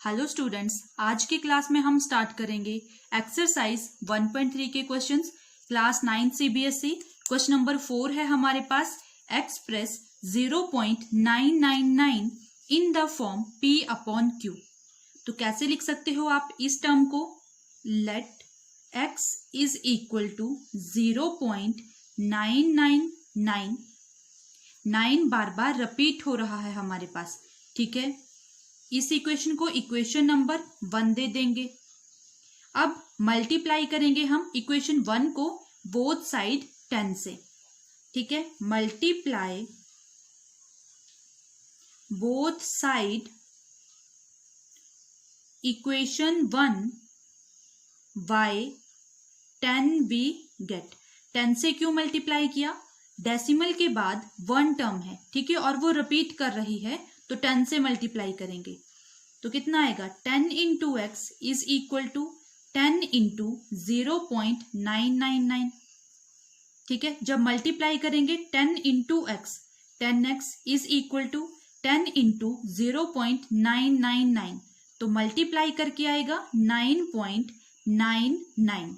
Hello students, आज की class में हम स्टार्ट करेंगे एक्सरसाइज 1.3 के questions. Class 9 CBSE. Question number 4 है हमारे पास। Express 0.999 in the form P upon Q। तो कैसे लिख सकते हो आप इस टर्म को? Let x is equal to 0.999। 9 बार बार रिपीट हो रहा है हमारे पास, ठीक है। इस इक्वेशन को इक्वेशन नंबर 1 दे देंगे। अब मल्टीप्लाई करेंगे हम इक्वेशन 1 को बोथ साइड 10 से, ठीक है। Multiply both side equation 1 by 10 we get. 10 से क्यों मल्टीप्लाई किया? डेसिमल के बाद 1 टर्म है, ठीक है, और वो रिपीट कर रही है, तो 10 से मल्टीप्लाई करेंगे तो कितना आएगा? 10 into X is equal to 10 into 0.999, ठीक है। जब मल्टीप्लाई करेंगे 10 into X, 10x is equal to 10 into 0.999, तो मल्टीप्लाई करके आएगा 9.99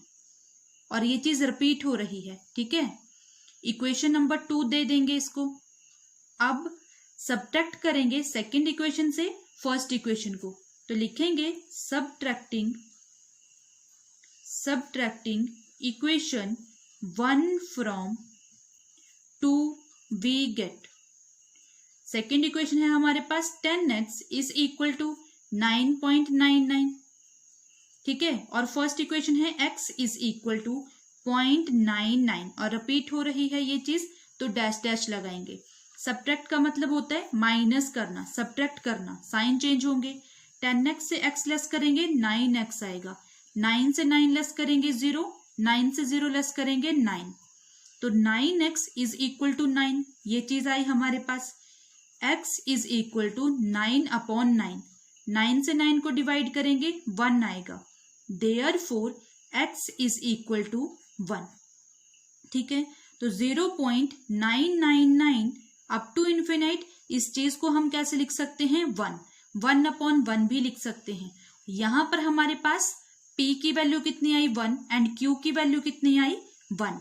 और ये चीज रिपीट हो रही है, ठीक है। इक्वेशन नंबर 2 दे देंगे इसको। अब सब्ट्रैक्ट करेंगे सेकेंड इक्वेशन से फर्स्ट इक्वेशन को, तो लिखेंगे subtracting equation 1 from 2 we get. Second equation है हमारे पास 10x इज इक्वल टू 9.99, ठीक है, और फर्स्ट इक्वेशन है x इज इक्वल टू 0.99 और रिपीट हो रही है ये चीज, तो डैश डैश लगाएंगे। सब्ट्रैक्ट का मतलब होता है माइनस करना, सब्ट्रैक्ट करना, साइन चेंज होंगे। 10x से x लेस करेंगे 9x आएगा, 9 से 9 लेस करेंगे 0, 9 से 0 लेस करेंगे 9, तो 9x इज इक्वल टू 9, ये चीज आई हमारे पास। x is equal to 9 upon 9, 9 से 9 को डिवाइड करेंगे 1 आएगा, therefore x is equal to 1, ठीक है। तो 0.999 अप टू इन्फिनाइट, इस चीज को हम कैसे लिख सकते हैं? 1 अपॉन 1 भी लिख सकते हैं। यहां पर हमारे पास p की वैल्यू कितनी आई? 1 एंड q की वैल्यू कितनी आई? 1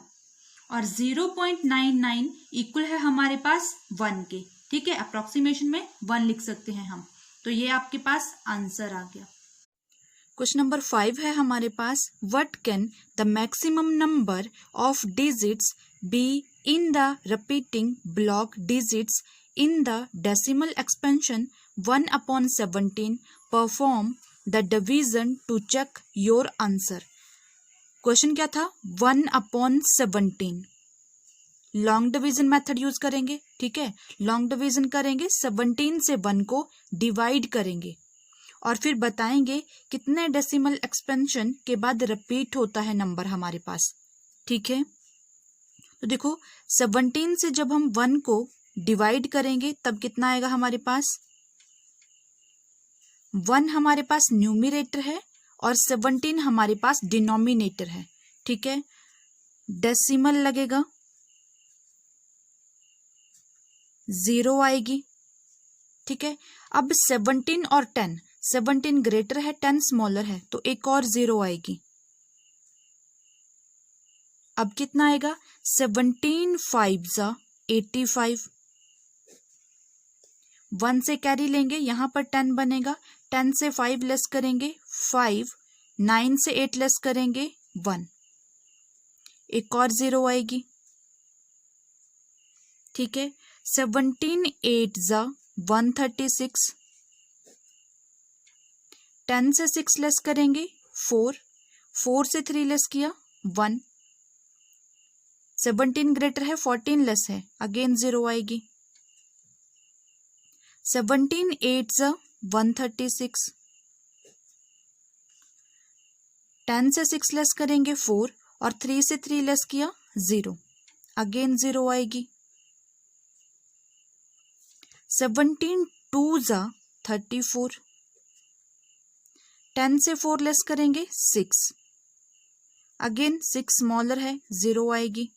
और 0.99 इक्वल है हमारे पास 1 के, ठीक है। अप्रोक्सीमेशन में 1 लिख सकते हैं हम, तो ये आपके पास आंसर आ गया। क्वेश्चन नंबर 5 है हमारे पास। What can the maximum number of digits be in the repeating block digits in the decimal expansion 1 upon 17? Perform the division to check your answer. Question क्या था? 1 upon 17। Long division method use करेंगे, ठीक है। Long division करेंगे, 17 से 1 को divide करेंगे और फिर बताएंगे कितने डेसिमल एक्सपेंशन के बाद रिपीट होता है नंबर हमारे पास, ठीक है। तो देखो 17 से जब हम 1 को डिवाइड करेंगे तब कितना आएगा हमारे पास? 1 हमारे पास न्यूमरेटर है और 17 हमारे पास डिनोमिनेटर है, ठीक है। डेसिमल लगेगा, 0 आएगी, ठीक है। अब 17 और 10, 17 ग्रेटर है 10 स्मॉलर है, तो एक और 0 आएगी। अब कितना आएगा? 17 5 जा 85, 1 से कैरी लेंगे, यहां पर 10 बनेगा, 10 से 5 लेस करेंगे 5, 9 से 8 लेस करेंगे 1, एक और 0 आएगी, ठीक है। 17 8 जा 136, 10 से 6 लेस करेंगे 4, 4 से 3 लेस किया 1, 17 ग्रेटर है 14 लेस है, अगेन 0 आएगी। 17 8 जा 136, 10 से 6 लेस करेंगे 4 और 3 से 3 लेस किया 0, अगेन 0 आएगी। 17 2 जा 34, 10 से 4 लेस करेंगे 6, अगेन 6 स्मॉलर है, 0 आएगी।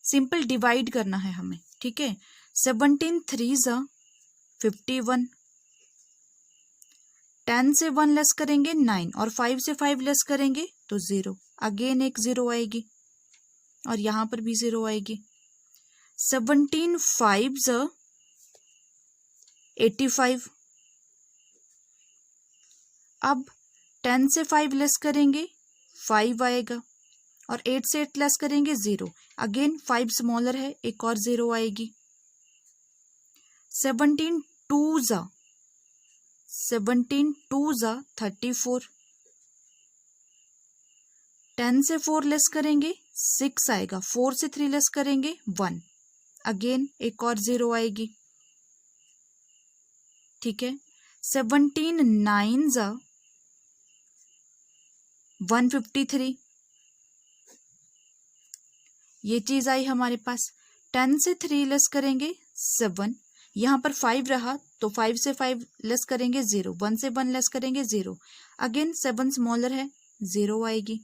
सिंपल डिवाइड करना है हमें, ठीक है। 17 3 जा 51, 10 से 1 लेस करेंगे 9 और 5 से 5 लेस करेंगे तो 0, अगेन एक 0 आएगी और यहाँ पर भी 0 आएगी। 17 5s 85। अब 10 से 5 लेस करेंगे 5 आएगा और 8 से 8 लेस करेंगे 0, अगेन 5 स्मॉलर है, एक और 0 आएगी। 17 2s 34। 10 से 4 लेस करेंगे 6 आएगा, 4 से 3 लेस करेंगे 1, अगेन एक और 0 आएगी। ठीक है। 17 9s 153, ये चीज आई हमारे पास। 10 से 3 लेस करेंगे 7, यहाँ पर 5 रहा तो 5 से 5 लेस करेंगे 0, 1 से 1 लेस करेंगे 0, अगेन 7 स्मॉलर है, 0 आएगी,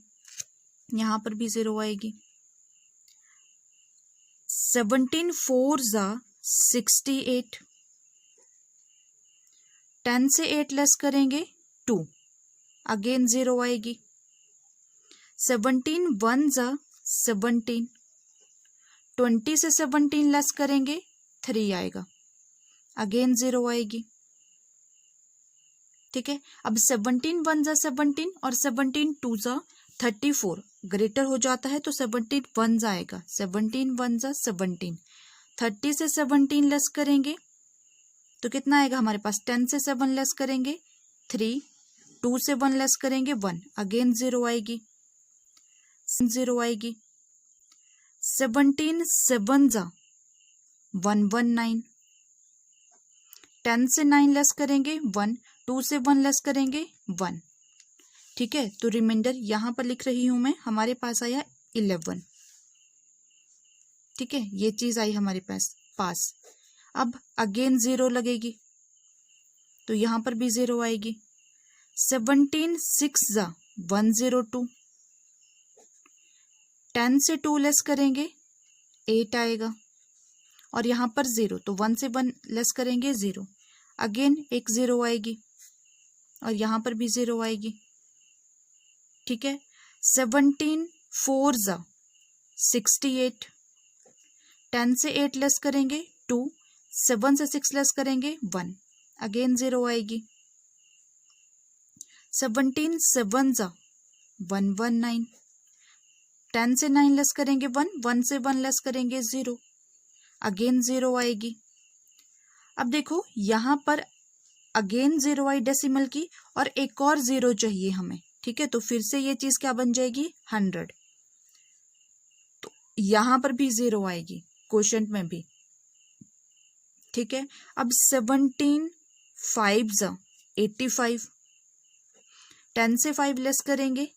यहाँ पर भी 0 आएगी। 17 4s 68। 10 से 8 लेस करेंगे 2, अगेन 0 आएगी। 17 1s 17। 20 से 17 लेस करेंगे 3 आएगा, अगेन 0 आएगी। ठीक है। अब 17 1s 17 और 17 2s 34 ग्रेटर हो जाता है तो 17 1s आएगा, 17 1s 17। 30 से 17 लेस करेंगे तो कितना आएगा हमारे पास, 10 से 7 लेस करेंगे 3, 2 से 1 लेस करेंगे 1, अगेन 0 आएगी, 0 आएगी। 17 7s 119। 10 से 9 लेस करेंगे 1, 2 से 1 लेस करेंगे 1। ठीक है, तो रिमाइंडर यहाँ पर लिख रही हूं मैं, हमारे पास आया 11। ठीक है, ये चीज आई हमारे पास। अब अगेन 0 लगेगी तो यहाँ पर भी 0 आएगी। 17 6s 102। 10 से 2 लेस करेंगे 8 आएगा और यहाँ पर 0, तो 1 से 1 लेस करेंगे 0, अगेन एक 0 आएगी और यहाँ पर भी 0 आएगी। ठीक है। 17 4s 68। 10 से 8 लेस करेंगे 2, 7 से 6 लेस करेंगे 1, अगेन 0 आएगी। 17 7s 119। 10 से 9 लेस करेंगे 1, 1 से 1 लेस करेंगे 0, अगेन 0 आएगी। अब देखो यहाँ पर अगेन 0 आई डेसिमल की और एक और 0 चाहिए हमें। ठीक है, तो फिर से ये चीज क्या बन जाएगी, 100। तो यहां पर भी 0 आएगी, क्वोशंट में भी। ठीक है। अब 17 5s 85। 10 से 5 लेस करेंगे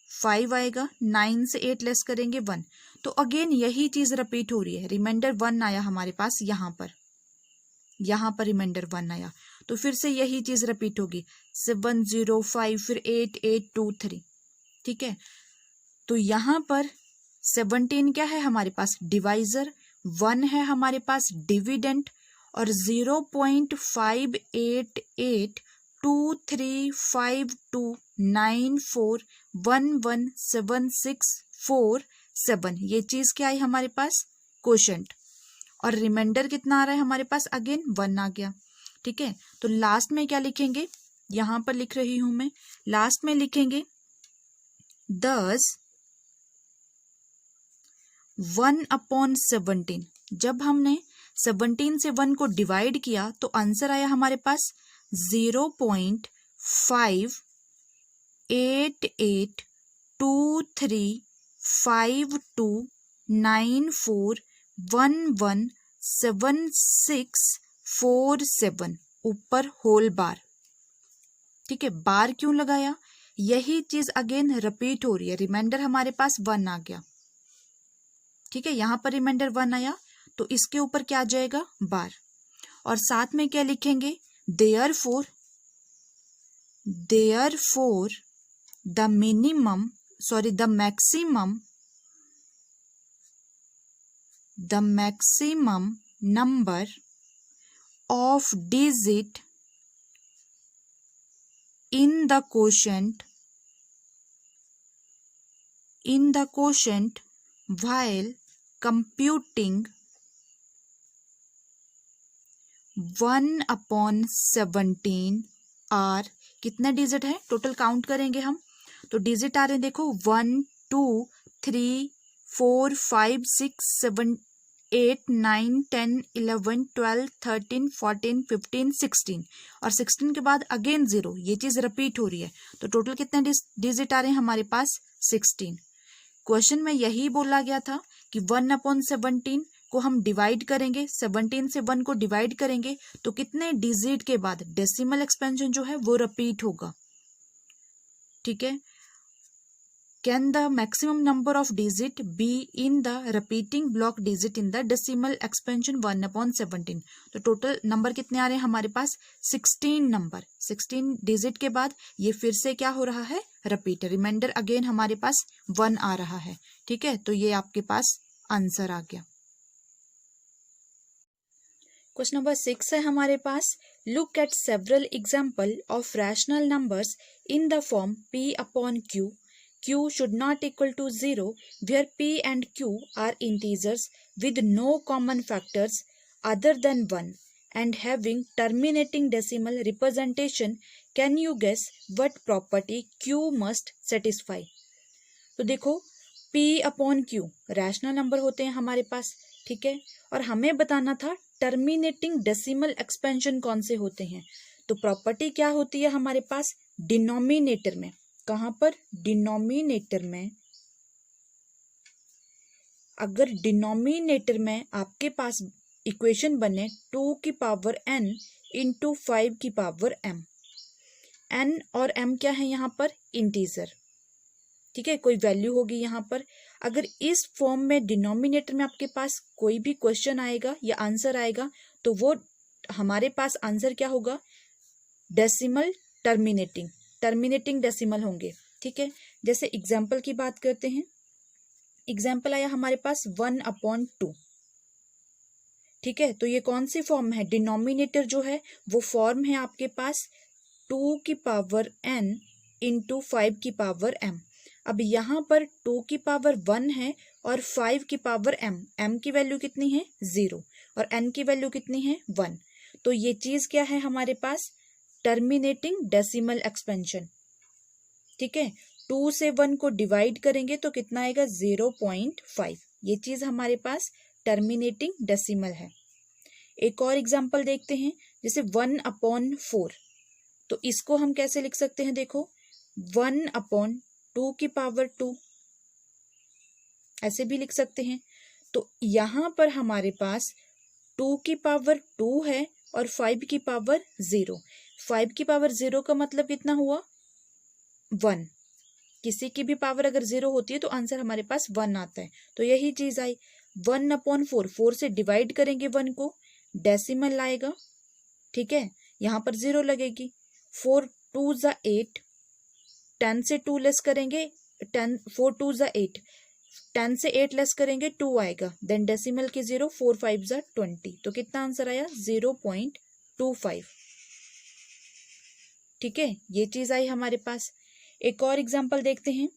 5 आएगा, 9 से 8 लेस करेंगे 1, तो अगेन यही चीज रिपीट हो रही है। रिमाइंडर 1 आया हमारे पास, यहाँ पर रिमाइंडर 1 आया, तो फिर से यही चीज रिपीट होगी। 7 0 5 फिर 8 8 2 3। ठीक है, तो यहाँ पर 17 क्या है हमारे पास, डिवाइजर, 1 है हमारे पास डिविडेंट, और 0.5882235294117647, ये चीज क्या आई हमारे पास, क्वोशंट। और रिमाइंडर कितना आ रहा है हमारे पास, अगेन 1 आ गया। ठीक है, तो लास्ट में क्या लिखेंगे, यहां पर लिख रही हूं मैं, लास्ट में लिखेंगे 10 1/17। जब हमने 17 से 1 को डिवाइड किया तो आंसर आया हमारे पास 0.5882335294117647, ऊपर होल बार। ठीक है, बार क्यों लगाया, यही चीज अगेन रिपीट हो रही है। रिमाइंडर हमारे पास 1 आ गया। ठीक है, यहां पर रिमाइंडर 1 आया तो इसके ऊपर क्या आ जाएगा, बार, और साथ में क्या लिखेंगे, therefore the maximum number of digit in the quotient while computing 1/17 are, कितने डिजिट है टोटल काउंट करेंगे हम तो डिजिट आ रहे हैं देखो 1 2 3 4 5 6 7 8 9 10 11 12 13 14 15 16 और 16 के बाद अगेन 0, ये चीज रिपीट हो रही है तो टोटल कितने डिजिट आ रहे हैं हमारे पास 16। क्वेश्चन में यही बोला गया था कि 1/17 को हम डिवाइड करेंगे, 17 से 1 को डिवाइड करेंगे तो कितने डिजिट के बाद डेसिमल एक्सपेंशन जो है वो रिपीट होगा। ठीक है, can the maximum number of digit be in the repeating block digit in the decimal expansion 1/17। तो टोटल नंबर कितने आ रहे हैं हमारे पास 16 नंबर, 16 डिजिट के बाद ये फिर से क्या हो रहा है रिपीट, रिमाइंडर अगेन हमारे पास 1 आ रहा है। ठीक है, तो ये आपके पास आंसर आ गया। क्वेश्चन नंबर 6 है हमारे पास, look at several example of rational numbers in the form p/q, q should not equal to 0 where p and q are integers with no common factors other than 1 and having terminating decimal representation. Can you guess what property q must satisfy? तो देखो p/q rational number होते हैं हमारे पास, ठीक है, और हमें बताना था टर्मिनेटिंग डेसिमल एक्सपेंशन कौन से होते हैं। तो प्रॉपर्टी क्या होती है हमारे पास डिनोमिनेटर में, कहां पर डिनोमिनेटर में, अगर डिनोमिनेटर में आपके पास इक्वेशन बने 2 की पावर n इंटू 5 की पावर m, n और m क्या है यहाँ पर इंटीजर, ठीक है, कोई वैल्यू होगी यहाँ पर। अगर इस फॉर्म में डिनोमिनेटर में आपके पास कोई भी क्वेश्चन आएगा या आंसर आएगा तो वो हमारे पास आंसर क्या होगा डेसिमल टर्मिनेटिंग डेसिमल होंगे। ठीक है, जैसे एग्जाम्पल की बात करते हैं, एग्जाम्पल आया हमारे पास 1/2। ठीक है, तो ये कौन सी फॉर्म है, डिनोमिनेटर जो है वो फॉर्म है आपके पास 2 की पावर n इंटू 5 की पावर m। अब यहाँ पर 2 की पावर 1 है और 5 की पावर m की वैल्यू कितनी है 0 और n की वैल्यू कितनी है 1। तो ये चीज क्या है हमारे पास टर्मिनेटिंग डेसिमल एक्सपेंशन। ठीक है, 2 से 1 को डिवाइड करेंगे तो कितना आएगा 0.5, ये चीज हमारे पास टर्मिनेटिंग डेसिमल है। एक और एग्जांपल देखते हैं, जैसे 1/4, तो इसको हम कैसे लिख सकते हैं, देखो 1/2 की पावर 2 ऐसे भी लिख सकते हैं। तो यहां पर हमारे पास 2 की पावर 2 है और 5 की पावर 0। 5 की पावर 0 का मतलब कितना हुआ 1, किसी की भी पावर अगर 0 होती है तो आंसर हमारे पास 1 आता है। तो यही चीज आई 1/4, 4 से डिवाइड करेंगे 1 को, डेसिमल आएगा। ठीक है, यहां पर 0 लगेगी, 4 2 ज़ा 8, 10 से 2 लेस करेंगे 10, 4 2 ज़ा 8, 10 से 8 लेस करेंगे 2 आएगा, देन डेसिमल की 0, 4 5 ज़ा 20, तो कितना आंसर आया 0.25। ठीक है, ये चीज आई हमारे पास। एक और एग्जांपल देखते हैं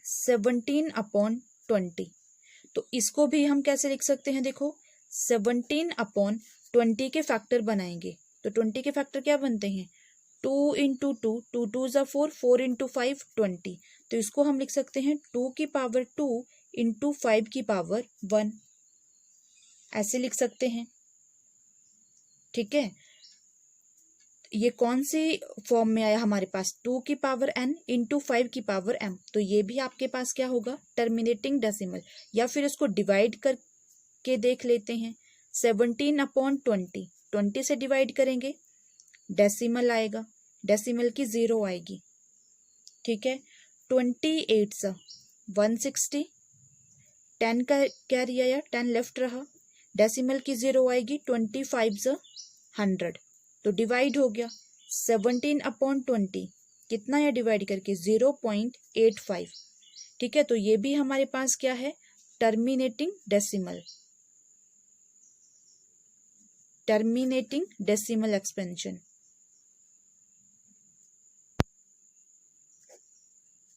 17/20, तो इसको भी हम कैसे लिख सकते हैं, देखो 17/20 के फैक्टर बनाएंगे तो 20 के फैक्टर क्या बनते हैं 2 इंटू 2, 2 2 ज़ा 4, 4 इंटू 5 20, तो इसको हम लिख सकते हैं 2 की पावर 2 इंटू 5 की पावर 1, ऐसे लिख सकते हैं। ठीक है, ये कौन सी फॉर्म में आया हमारे पास 2 की पावर n इंटू 5 की पावर m, तो ये भी आपके पास क्या होगा टर्मिनेटिंग डेसिमल। या फिर इसको डिवाइड करके देख लेते हैं 17/20, 20 से डिवाइड करेंगे डेसिमल आएगा, डेसिमल की 0 आएगी। ठीक है, 28 सा 160, 10 का क्या रिया 10 लेफ्ट रहा, डेसिमल की 0 आएगी, 25 सा 100, तो डिवाइड हो गया 17/20, कितना है डिवाइड करके 0.85। ठीक है, तो ये भी हमारे पास क्या है टर्मिनेटिंग डेसिमल एक्सपेंशन।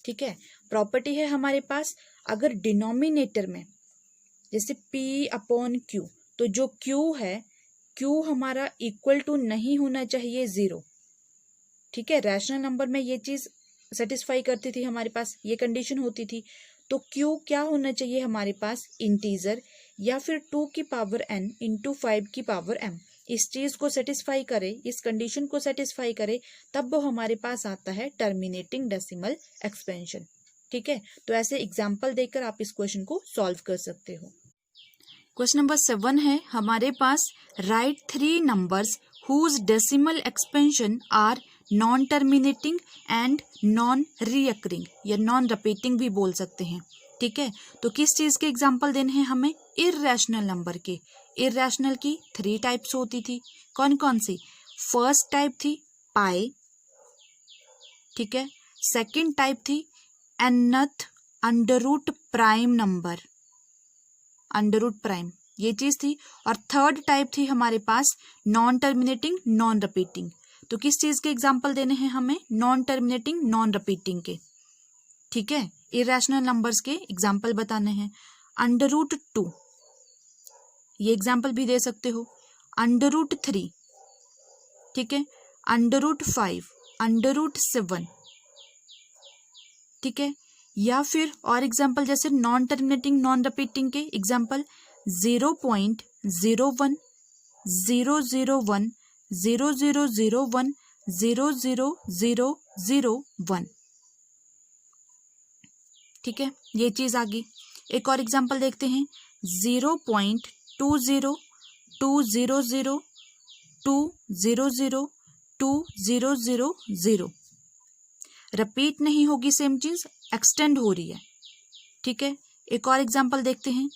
ठीक है। प्रॉपर्टी है हमारे पास, अगर डिनोमिनेटर में जैसे p अपॉन q, तो जो q है, q हमारा इक्वल टू नहीं होना चाहिए 0। ठीक है, रैशनल नंबर में ये चीज सेटिस्फाई करती थी, हमारे पास ये कंडीशन होती थी। तो q क्या होना चाहिए हमारे पास, इंटीजर या फिर 2 की पावर n इंटू 5 की पावर m। इस चीज को सेटिस्फाई करे, इस कंडीशन को सेटिस्फाई करे, तब वो हमारे पास आता है टर्मिनेटिंग डेसिमल एक्सपेंशन। ठीक है, तो ऐसे एग्जाम्पल देकर आप इस क्वेश्चन को सॉल्व कर सकते हो। क्वेश्चन नंबर 7 है हमारे पास, write 3 numbers whose decimal expansion are non terminating and non recurring, या नॉन रिपीटिंग भी बोल सकते हैं। ठीक है, तो किस चीज के एग्जाम्पल देने हैं हमें, इर्रेशनल नंबर के। इर्रेशनल की 3 टाइप्स होती थी, कौन कौन सी, फर्स्ट टाइप थी पाई, ठीक है, सेकंड टाइप थी nth under root prime number, under root prime, ये चीज थी, और थर्ड टाइप थी हमारे पास नॉन टर्मिनेटिंग नॉन रिपीटिंग। तो किस चीज के एग्जाम्पल देने हैं हमें, नॉन टर्मिनेटिंग नॉन रिपीटिंग के। ठीक है, इरेशनल नंबर्स के एग्जाम्पल बताने हैं। अंडर रूट 2, ये एग्जाम्पल भी दे सकते हो, अंडर रूट 3, ठीक है, अंडर रूट 5, अंडर रूट 7, ठीक है, या फिर और एग्जाम्पल जैसे नॉन टर्मिनेटिंग नॉन रिपीटिंग के एग्जाम्पल 0.01, 001, 0001, 00001। ठीक है, ये चीज आ गई। एक और एग्जाम्पल देखते हैं, 0.20, 200, 200, 2000। रिपीट नहीं होगी, सेम चीज एक्सटेंड हो रही है। ठीक है, एक और एग्जाम्पल देखते हैं,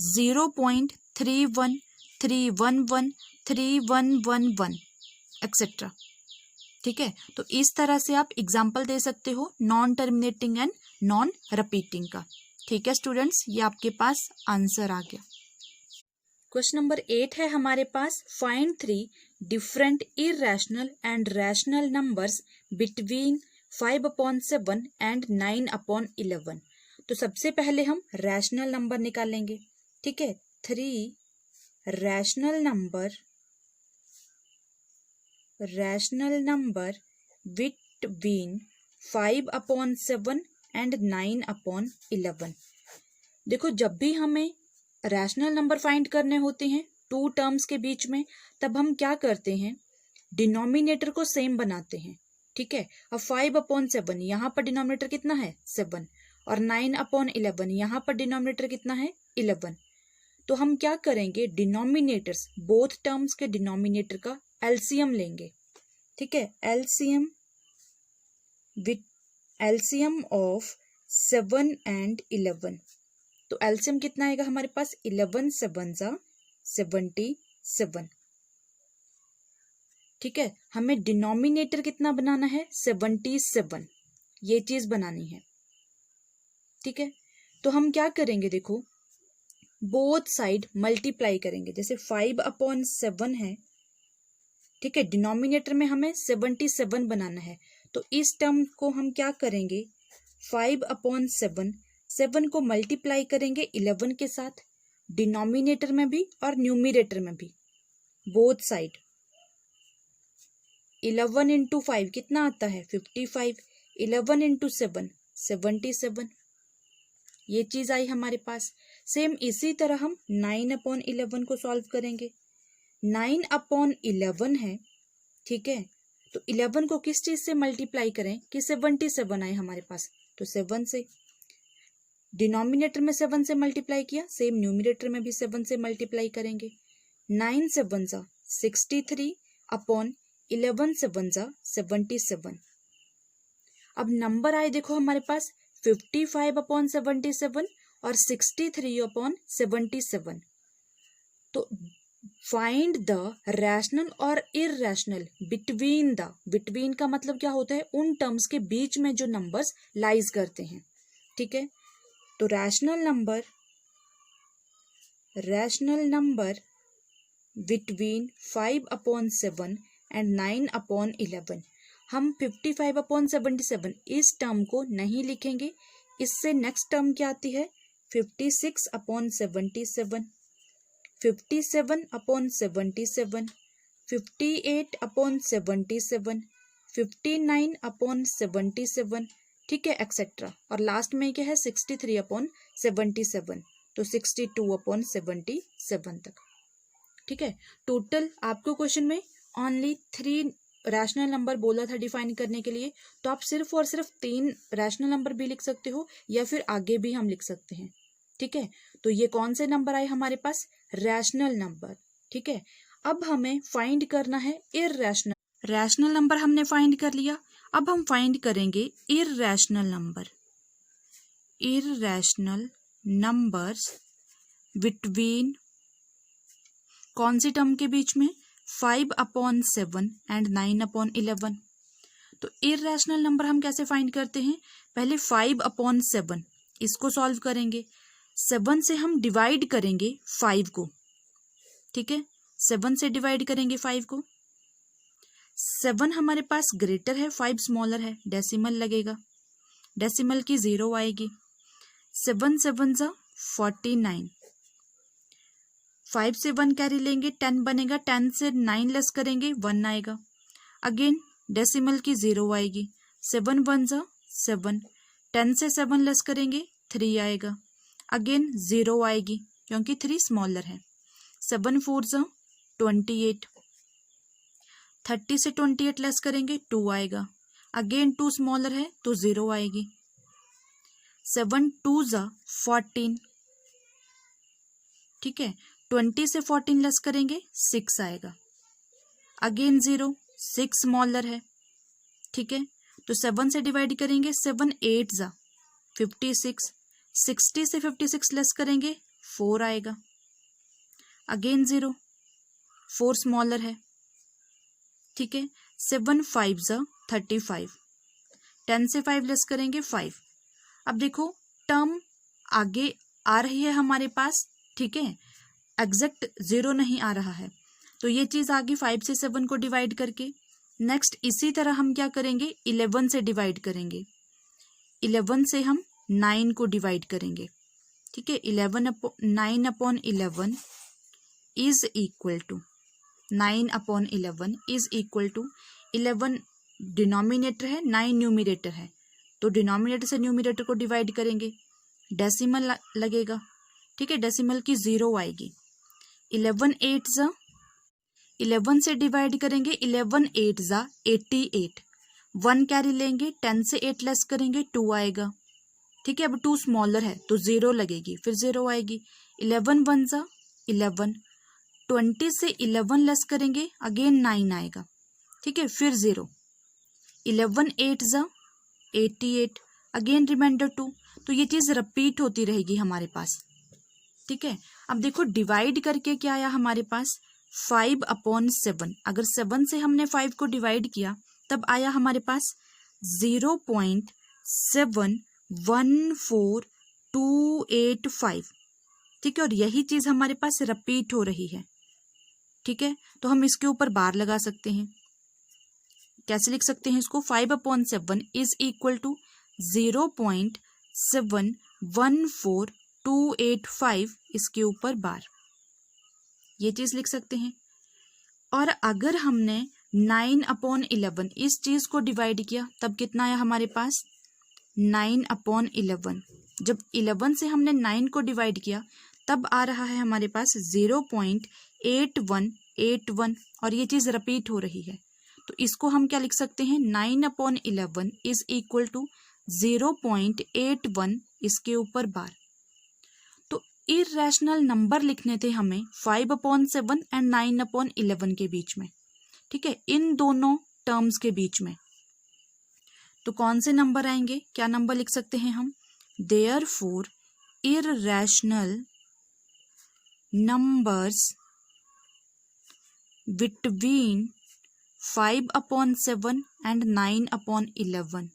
0.31, 311, 3111 एक्सेट्रा। ठीक है, तो इस तरह से आप एग्जाम्पल दे सकते हो non terminating and non repeating का। ठीक है स्टूडेंट्स, ये आपके पास आंसर आ गया। क्वेश्चन नंबर 8 है हमारे पास, find 3 different irrational and rational numbers between 5/7 and 9/11। तो सबसे पहले हम रैशनल नंबर निकालेंगे। ठीक है, 3 रैशनल नंबर बिटवीन 5/7 एंड 9/11। देखो, जब भी हमें रैशनल नंबर फाइंड करने होते हैं 2 टर्म्स के बीच में, तब हम क्या करते हैं, डिनोमिनेटर को सेम बनाते हैं। ठीक है, अब 5/7 यहाँ पर डिनोमिनेटर कितना है 7, और 9/11 यहाँ पर डिनोमिनेटर कितना है 11। तो हम क्या करेंगे, डिनोमिनेटर्स बोथ टर्म्स के डिनोमिनेटर का एलसीएम लेंगे। ठीक है, एलसीएम ऑफ 7 एंड 11। तो एलसीएम कितना आएगा हमारे पास, 11 7 77। ठीक है, हमें डिनोमिनेटर कितना बनाना है 77, ये चीज बनानी है। ठीक है, तो हम क्या करेंगे, देखो बोथ साइड मल्टीप्लाई करेंगे। जैसे 5/7 है, ठीक है, डिनोमिनेटर में हमें 77 बनाना है, तो इस टर्म को हम क्या करेंगे, 5/7, 7 को मल्टीप्लाई करेंगे 11 के साथ, डिनोमिनेटर में भी और न्यूमिनेटर में भी, बोथ साइड। 11 इंटू 5 कितना आता है 55, 11 इंटू 7 77। ये चीज आई हमारे पास। सेम इसी तरह हम 9/11 को सॉल्व करेंगे। 9/11 है, ठीक है, तो 11 को किस चीज से मल्टीप्लाई करें कि 77 आए हमारे पास, तो 7 से। डिनोमिनेटर में 7 से मल्टीप्लाई किया, सेम न्यूमिनेटर में भी 7 से मल्टीप्लाई करेंगे। 9 7 63 अपॉन 11 7 77। अब नंबर आए देखो हमारे पास 55/77 और 63/77। तो फाइंड द रैशनल और इरैशनल बिटवीन का मतलब क्या होता है, उन टर्म्स के बीच में जो नंबर्स लाइज करते हैं। ठीक है, तो रैशनल नंबर बिटवीन 5/7 एंड 9/11। हम 55/77 इस टर्म को नहीं लिखेंगे। इससे नेक्स्ट टर्म क्या आती है 56/77, 57/77, 58/77, 59/77, ठीक है, एक्सेट्रा। और लास्ट में क्या है 63/77, तो 62/77 तक, ठीक है। टोटल आपको क्वेश्चन में ओनली 3 रैशनल नंबर बोला था डिफाइन करने के लिए, तो आप सिर्फ और सिर्फ 3 रैशनल नंबर भी लिख सकते हो या फिर आगे भी हम लिख सकते हैं, ठीक है। तो ये कौन से नंबर आए हमारे पास, रैशनल नंबर, ठीक है। अब हमें फाइंड करना है इररैशनल। रैशनल नंबर हमने फाइंड कर लिया, अब हम फाइंड करेंगे irrational number. Irrational numbers between कौन सी टर्म के बीच में, 5/7 एंड 9/11। तो इररैशनल नंबर हम कैसे फाइंड करते हैं, पहले 5/7 इसको सॉल्व करेंगे, 7 से हम डिवाइड करेंगे 5 को, ठीक है, 7 से डिवाइड करेंगे 5 को। 7 हमारे पास ग्रेटर है, 5 स्मॉलर है, डेसिमल लगेगा, डेसिमल की 0 आएगी। 7 7 ज़ा 49, 5 से 1 कैरी लेंगे 10 बनेगा, 10 से 9 लेस करेंगे 1 आएगा। अगेन डेसिमल की 0 आएगी, 7 1 ज़ा 7, 10 से 7 लेस करेंगे 3 आएगा। अगेन 0 आएगी क्योंकि 3 स्मॉलर है। 7 4 ज़ा 28, 30 से 28 लेस करेंगे 2 आएगा। अगेन 2 स्मॉलर है तो 0 आएगी। 7 2 ज़ा 14, ठीक है, 20 से 14 लेस करेंगे 6 आएगा। अगेन 0, 6 स्मॉलर है, ठीक है, तो 7 से डिवाइड करेंगे, 7 8 ज़ा 56, 60 से 56 लेस करेंगे 4 आएगा। अगेन 0, 4 स्मॉलर है, ठीक है, 7 5 ज़ा 35, 10 से 5 लेस करेंगे 5। अब देखो टर्म आगे आ रही है हमारे पास, ठीक है, एग्जैक्ट 0 नहीं आ रहा है, तो ये चीज आगे 5 से 7 को डिवाइड करके। नेक्स्ट इसी तरह हम क्या करेंगे 11 से डिवाइड करेंगे, 11 से हम 9 को डिवाइड करेंगे, ठीक है। 9/11 is equal to 9/11 is equal to 11 denominator है, 9 न्यूमिनेटर है, तो डिनोमिनेटर से न्यूमिनेटर को डिवाइड करेंगे, डेसिमल लगेगा, ठीक है, डेसिमल की 0 आएगी। 11 8 ज़ा 11 से डिवाइड करेंगे, 11 8 ज़ा 88, 1 कैरी लेंगे, 10 से 8 लेस करेंगे 2 आएगा, ठीक है। अब 2 स्मॉलर है तो 0 लगेगी, फिर 0 आएगी। 11 1 ज़ा 11, 20 से 11 लेस करेंगे, अगेन 9 आएगा, ठीक है, फिर 0। 11 8 ज़ा 88, अगेन रिमाइंडर 2, तो ये चीज़ रिपीट होती रहेगी हमारे पास, ठीक है। अब देखो डिवाइड करके क्या आया हमारे पास 5/7, अगर 7 से हमने 5 को डिवाइड किया तब आया हमारे पास 0.714285, ठीक है, और यही चीज हमारे पास रिपीट हो रही है, ठीक है। तो हम इसके ऊपर बार लगा सकते हैं, कैसे लिख सकते हैं इसको, 5/7 इज इक्वल टू 0.714285, इसके ऊपर बार, ये चीज लिख सकते हैं। और अगर हमने 9/11 इस चीज को डिवाइड किया तब कितना आया हमारे पास 9/11, जब 11 से हमने 9 को डिवाइड किया तब आ रहा है हमारे पास 0.8181, और ये चीज रिपीट हो रही है, तो इसको हम क्या लिख सकते हैं 9/11 इज इक्वल टू 0.81, इसके ऊपर बार। तो इररेशनल नंबर लिखने थे हमें 5/7 एंड 9/11 के बीच में, ठीक है, इन दोनों टर्म्स के बीच में। तो कौन से नंबर आएंगे, क्या नंबर लिख सकते हैं हम, therefore irrational numbers between 5/7 and 9/11,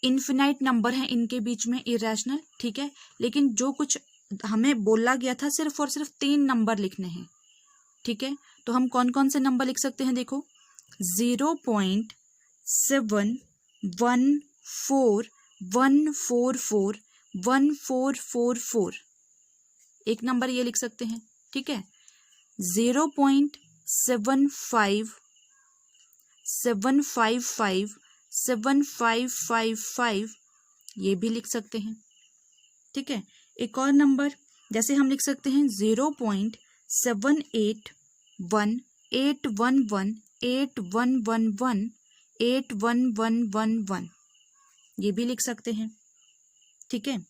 infinite number है इनके बीच में इररेशनल, ठीक है, लेकिन जो कुछ हमें बोला गया था सिर्फ और सिर्फ 3 नंबर लिखने हैं, ठीक है। तो हम कौन कौन से नंबर लिख सकते हैं, देखो 0.3 7 1 4 1 4 4 1 4 4 4, एक नंबर ये लिख सकते हैं, ठीक है। 0.75 755 7555, ये भी लिख सकते हैं, ठीक है। एक और नंबर जैसे हम लिख सकते हैं 0.781 811 8111 81111, ये भी लिख सकते हैं, ठीक है।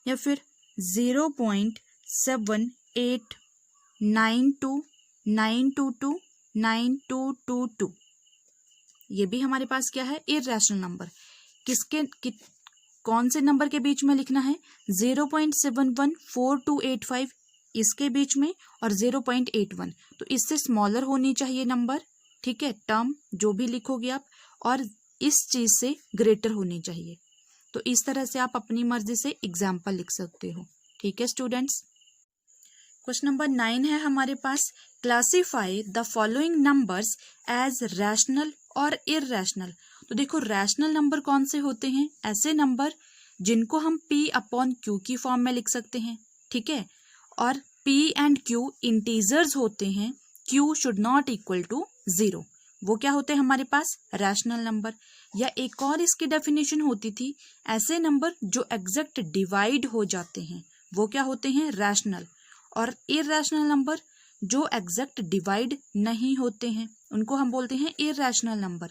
या फिर 0.7892 922 9222, ये भी हमारे पास क्या है, इररेशनल नंबर। कौन से नंबर के बीच में लिखना है, 0.714285 इसके बीच में, और 0.81, तो इससे स्मॉलर होनी चाहिए नंबर, ठीक है, टर्म जो भी लिखोगे आप, और इस चीज से ग्रेटर होनी चाहिए। तो इस तरह से आप अपनी मर्जी से एग्जाम्पल लिख सकते हो, ठीक है स्टूडेंट्स। क्वेश्चन नंबर 9 है हमारे पास, classify the following numbers as rational और इररेशनल। तो देखो रैशनल नंबर कौन से होते हैं, ऐसे नंबर जिनको हम P/Q की फॉर्म में लिख सकते हैं, ठीक है, और P एंड Q इंटीजर्स होते हैं, Q should not equal to 0, वो क्या होते हैं हमारे पास, रैशनल नंबर। या एक और इसकी डेफिनेशन होती थी, ऐसे नंबर जो एग्जैक्ट डिवाइड हो जाते हैं वो क्या होते हैं, रैशनल। और इररेशनल नंबर जो एग्जैक्ट डिवाइड नहीं होते हैं उनको हम बोलते हैं इररेशनल नंबर,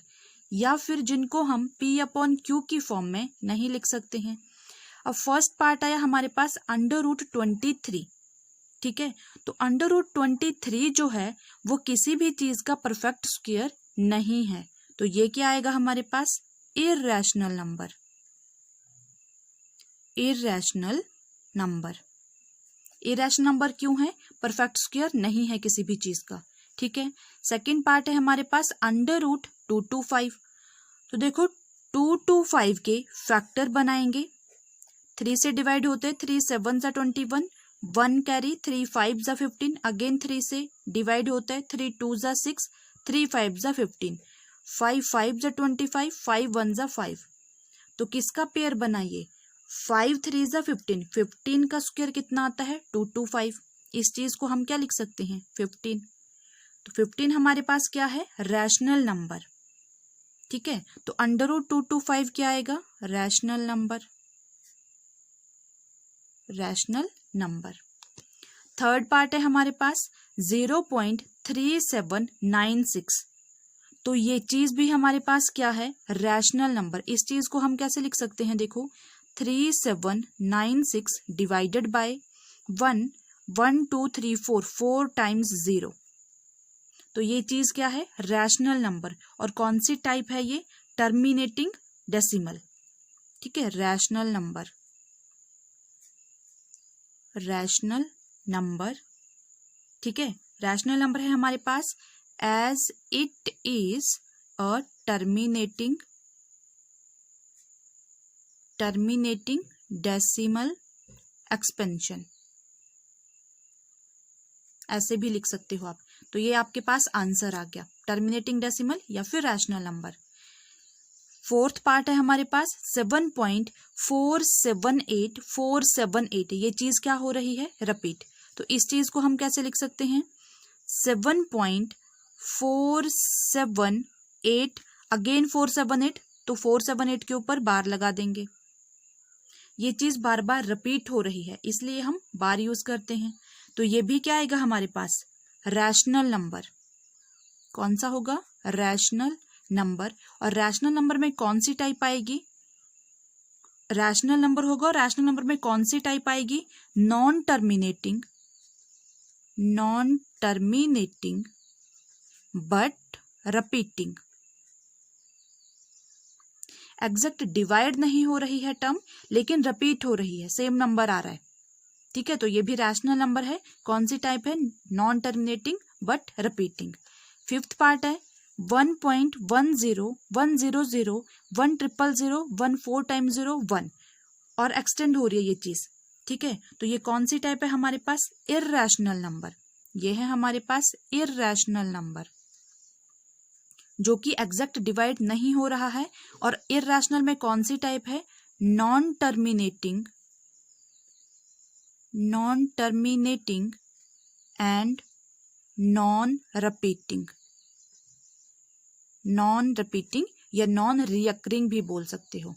या फिर जिनको हम P/Q की फॉर्म में नहीं लिख सकते हैं। अब फर्स्ट पार्ट आया हमारे पास √23, ठीक है। तो √23 जो है वो किसी भी चीज का परफेक्ट स्क्वायर नहीं है, तो ये क्या आएगा हमारे पास, irrational number. Irrational number, irrational number क्यों है, परफेक्ट स्क्वायर नहीं है किसी भी चीज का, ठीक है। सेकंड पार्ट है हमारे पास √225। तो देखो 225 के फैक्टर बनाएंगे, 3 से डिवाइड होते हैं, 3 7 = 21, 1 कैरी, 3 5 = 15, अगेन 3 से डिवाइड होता है, 3 2 = 6, 3 5 = 15, 5 5 = 25, 5 1 = 5। तो किसका पेयर बनाइए, 5 3 = 15, 15 का स्क्वायर कितना आता है, 225, इस चीज को हम क्या लिख सकते हैं, 15। तो 15 हमारे पास क्या है, रैशनल नंबर, ठीक है। तो √225 क्या आएगा, rational number, rational number. Third part है हमारे पास 0.3796, तो ये चीज भी हमारे पास क्या है, रैशनल नंबर। इस चीज को हम कैसे लिख सकते हैं, देखो 3796 डिवाइडेड बाय 1 1 2 3 4 4 टाइम्स 0, तो ये चीज क्या है, रैशनल नंबर। और कौन सी टाइप है ये, टर्मिनेटिंग डेसिमल, ठीक है, रैशनल नंबर, रैशनल नंबर, ठीक है। रैशनल नंबर है हमारे पास as it is a terminating decimal expansion, ऐसे भी लिख सकते हो आप। तो ये आपके पास आंसर आ गया, टर्मिनेटिंग डेसिमल या फिर रैशनल नंबर। फोर्थ पार्ट है हमारे पास 7.478478, ये चीज क्या हो रही है, रिपीट। तो इस चीज को हम कैसे लिख सकते हैं, 7.478, अगेन 478, तो 478 के ऊपर बार लगा देंगे, ये चीज बार बार रिपीट हो रही है इसलिए हम बार यूज करते हैं। तो ये भी क्या आएगा हमारे पास, रैशनल नंबर। कौन सा होगा, रैशनल नंबर। और रैशनल नंबर में कौन सी टाइप आएगी, रैशनल नंबर होगा, और रैशनल नंबर में कौन सी टाइप आएगी, non terminating but repeating. Exact divide नहीं हो रही है टर्म, लेकिन रिपीट हो रही है, सेम नंबर आ रहा है, ठीक है। तो ये भी रैशनल नंबर है, कौन सी टाइप है, non terminating but repeating. Fifth part है 1.10 100 100 1 4 टाइम्स 0 1, और एक्सटेंड हो रही है ये चीज, ठीक है। तो ये कौन सी टाइप है हमारे पास, इररेशनल नंबर, ये है हमारे पास इररेशनल नंबर। जो कि एग्जैक्ट डिवाइड नहीं हो रहा है, और इररेशनल में कौन सी टाइप है, non terminating and non repeating या नॉन रियकरिंग भी बोल सकते हो।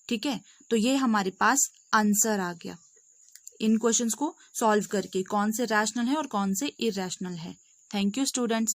ठीक है, तो ये हमारे पास आंसर आ गया इन क्वेश्चंस को सॉल्व करके, कौन से रैशनल है और कौन से इररेशनल है। Thank you students.